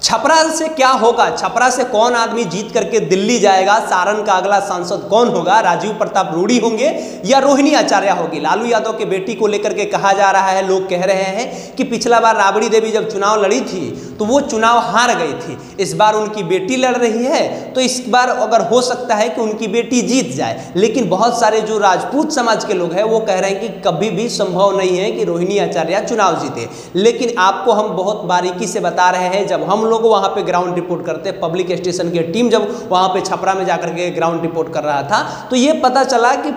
छपरा से क्या होगा, छपरा से कौन आदमी जीत करके दिल्ली जाएगा, सारण का अगला सांसद कौन होगा, राजीव प्रताप रूडी होंगे या रोहिणी आचार्य होगी। लालू यादव के बेटी को लेकर के कहा जा रहा है, लोग कह रहे हैं कि पिछला बार राबड़ी देवी जब चुनाव लड़ी थी तो वो चुनाव हार गई थी, इस बार उनकी बेटी लड़ रही है, तो इस बार अगर हो सकता है कि उनकी बेटी जीत जाए। लेकिन बहुत सारे जो राजपूत समाज के लोग हैं वो कह रहे हैं कि कभी भी संभव नहीं है कि रोहिणी आचार्य चुनाव जीते। लेकिन आपको हम बहुत बारीकी से बता रहे हैं, जब हम लोग वहां पे ग्राउंड रिपोर्ट करते, पब्लिक स्टेशन की टीम जब वहां पे छपरा में जाकर के ग्राउंड रिपोर्ट कर रहा था, तो ये पता चला कि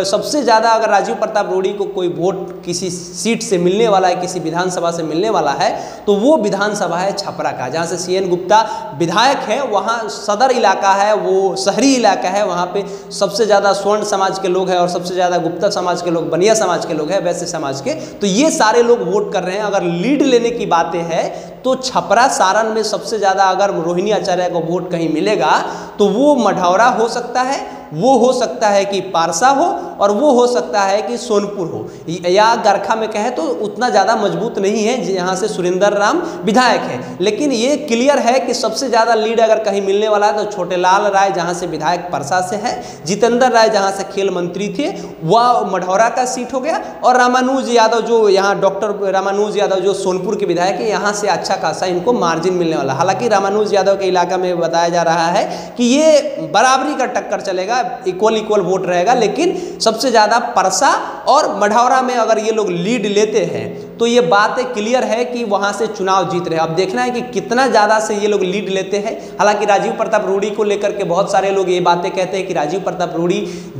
सबसे ज़्यादा अगर राजीव प्रताप रूडी को कोई वोट किसी सीट से मिलने वाला है, किसी विधानसभा से मिलने वाला है, तो वो विधानसभा है छपरा का, जहाँ से CN गुप्ता विधायक है। वहाँ सदर इलाका है, वो शहरी इलाका है, वहाँ पे सबसे ज़्यादा स्वर्ण समाज के लोग हैं और सबसे ज़्यादा गुप्ता समाज के लोग, बनिया समाज के लोग हैं, वैश्य समाज के, तो ये सारे लोग वोट कर रहे हैं। अगर लीड लेने की बातें हैं तो छपरा सारण में सबसे ज़्यादा अगर रोहिणी आचार्य को वोट कहीं मिलेगा तो वो मढ़ौरा हो सकता है, वो हो सकता है कि पारसा हो, और वो हो सकता है कि सोनपुर हो, या गरखा में कहे तो उतना ज़्यादा मजबूत नहीं है जहाँ से सुरेंद्र राम विधायक है। लेकिन ये क्लियर है कि सबसे ज़्यादा लीड अगर कहीं मिलने वाला है तो छोटेलाल राय जहाँ से विधायक परसा से है, जितेंद्र राय जहाँ से खेल मंत्री थे वह मढ़ौरा का सीट हो गया, और रामानुज यादव जो यहाँ डॉक्टर रामानुज यादव जो सोनपुर के विधायक है, यहाँ से अच्छा खासा इनको मार्जिन मिलने वाला। हालांकि रामानुज यादव के इलाका में बताया जा रहा है कि ये बराबरी का टक्कर चलेगा, इक्वल वोट रहेगा, लेकिन सबसे ज़्यादा परसा और मढ़ौरा में अगर ये लोग लीड लेते हैं तो ये बात क्लियर है कि वहाँ से चुनाव जीत रहे हैं। अब देखना है कि कितना ज़्यादा से ये लोग लीड लेते हैं। हालांकि राजीव प्रताप रूडी को लेकर के बहुत सारे लोग ये बातें कहते हैं कि राजीव प्रताप रूडी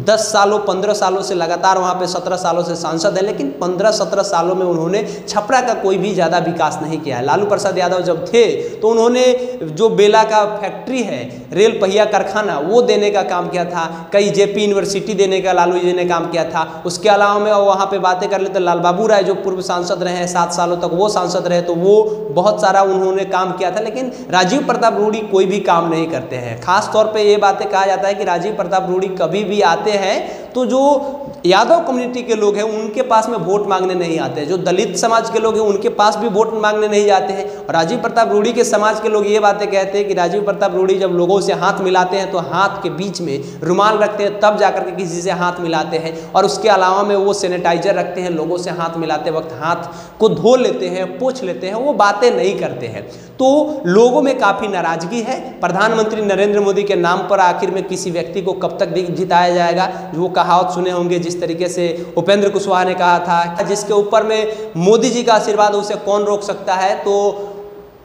10 सालों 15 सालों से लगातार वहाँ पे 17 सालों से सांसद है, लेकिन 15-17 सालों में उन्होंने छपरा का कोई भी ज़्यादा विकास नहीं किया है। लालू प्रसाद यादव जब थे तो उन्होंने जो बेला का फैक्ट्री है, रेल पहिया कारखाना, वो देने का काम किया था, कई JP यूनिवर्सिटी देने का लालू जी ने काम किया था। उसके अलावा में वहाँ पे बातें कर ले तो लाल बाबू राय जो पूर्व सांसद रहे हैं 7 सालों तक वो सांसद रहे, तो वो बहुत सारा उन्होंने काम किया था। लेकिन राजीव प्रताप रूडी कोई भी काम नहीं करते हैं। खास तौर पे ये बातें कहा जाता है कि राजीव प्रताप रूडी कभी भी आते हैं तो जो यादव कम्युनिटी के लोग हैं उनके पास में वोट मांगने नहीं आते हैं, जो दलित समाज के लोग हैं उनके पास भी वोट मांगने नहीं जाते हैं। और राजीव प्रताप रूडी के समाज के लोग ये बातें कहते हैं कि राजीव प्रताप रूडी जब लोगों से हाथ मिलाते हैं तो हाथ के बीच में रुमाल रखते हैं, तब जाकर के किसी से हाथ मिलाते हैं, और उसके अलावा में वो सैनिटाइजर रखते हैं, लोगों से हाथ मिलाते वक्त हाथ को धो लेते हैं, पोंछ लेते हैं, वो बातें नहीं करते हैं। तो लोगों में काफ़ी नाराजगी है। प्रधानमंत्री नरेंद्र मोदी के नाम पर आखिर में किसी व्यक्ति को कब तक जिताया जाएगा? वो कहावत सुने होंगे जिस तरीके से उपेंद्र कुशवाहा ने कहा था, जिसके ऊपर में मोदी जी का आशीर्वाद उसे कौन रोक सकता है। तो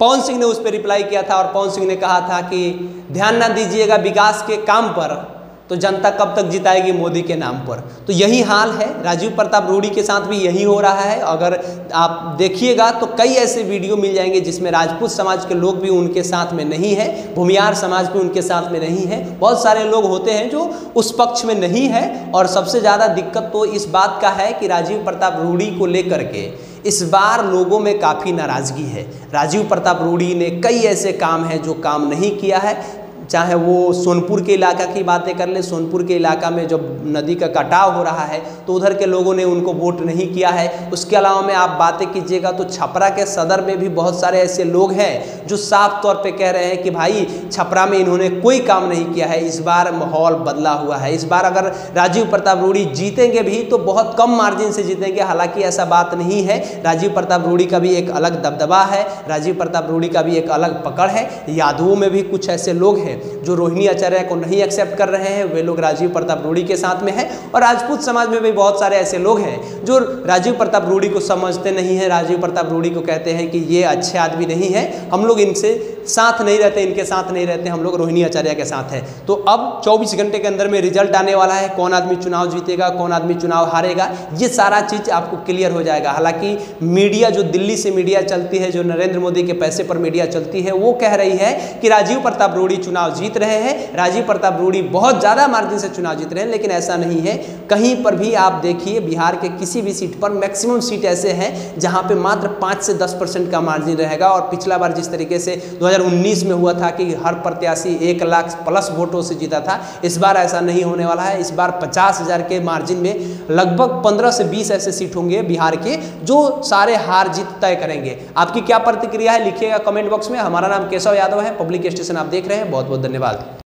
पवन सिंह ने उस पर रिप्लाई किया था और पवन सिंह ने कहा था कि ध्यान ना दीजिएगा विकास के काम पर तो जनता कब तक जिताएगी मोदी के नाम पर। तो यही हाल है, राजीव प्रताप रूडी के साथ भी यही हो रहा है। अगर आप देखिएगा तो कई ऐसे वीडियो मिल जाएंगे जिसमें राजपूत समाज के लोग भी उनके साथ में नहीं है, भूमियार समाज भी उनके साथ में नहीं है, बहुत सारे लोग होते हैं जो उस पक्ष में नहीं है। और सबसे ज़्यादा दिक्कत तो इस बात का है कि राजीव प्रताप रूडी को लेकर के इस बार लोगों में काफ़ी नाराज़गी है। राजीव प्रताप रूडी ने कई ऐसे काम हैं जो काम नहीं किया है, चाहे वो सोनपुर के इलाका की बातें कर ले। सोनपुर के इलाका में जब नदी का कटाव हो रहा है तो उधर के लोगों ने उनको वोट नहीं किया है। उसके अलावा में आप बातें कीजिएगा तो छपरा के सदर में भी बहुत सारे ऐसे लोग हैं जो साफ तौर पे कह रहे हैं कि भाई छपरा में इन्होंने कोई काम नहीं किया है। इस बार माहौल बदला हुआ है। इस बार अगर राजीव प्रताप रूडी जीतेंगे भी तो बहुत कम मार्जिन से जीतेंगे। हालांकि ऐसा बात नहीं है, राजीव प्रताप रूडी का भी एक अलग दबदबा है, राजीव प्रताप रूडी का भी एक अलग पकड़ है। यादवों में भी कुछ ऐसे लोग हैं जो रोहिणी आचार्य को नहीं एक्सेप्ट कर रहे हैं, वे लोग राजीव प्रताप रूडी के साथ में हैं। और राजपूत समाज में भी बहुत सारे ऐसे लोग हैं जो राजीव प्रताप रूडी को समझते नहीं हैं, राजीव प्रताप रूडी को कहते हैं कि ये अच्छे आदमी नहीं है, हम लोग इनसे साथ नहीं रहते, इनके साथ नहीं रहते, हम लोग रोहिणी आचार्य के साथ हैं। तो अब 24 घंटे के अंदर में रिजल्ट आने वाला है, कौन आदमी चुनाव जीतेगा, कौन आदमी चुनाव हारेगा, ये सारा चीज़ आपको क्लियर हो जाएगा। हालांकि मीडिया जो दिल्ली से मीडिया चलती है, जो नरेंद्र मोदी के पैसे पर मीडिया चलती है, वो कह रही है कि राजीव प्रताप रूडी चुनाव चुनाव जीत रहे हैं, राजीव प्रताप रूडी बहुत ज़्यादा मार्जिन से चुनाव जीत रहे हैं, लेकिन ऐसा नहीं है। कहीं पर भी आप देखिए बिहार के किसी भी सीट पर मैक्सिमम सीट ऐसे हैं जहां पे मात्र 5 से 10% का मार्जिन रहेगा। और पिछला बार जिस तरीके से 2019 में हुआ था कि हर प्रत्याशी 1 लाख प्लस वोटों से जीता था, इस बार ऐसा नहीं होने वाला है। इस बार 50,000 के मार्जिन में लगभग 15 से 20 ऐसे सीट होंगे बिहार के जो सारे हार जीत तय करेंगे। आपकी क्या प्रतिक्रिया है लिखिएगा कमेंट बॉक्स में। हमारा नाम केशव यादव है, पब्लिक स्टेशन आप देख रहे हैं। बहुत बहुत धन्यवाद।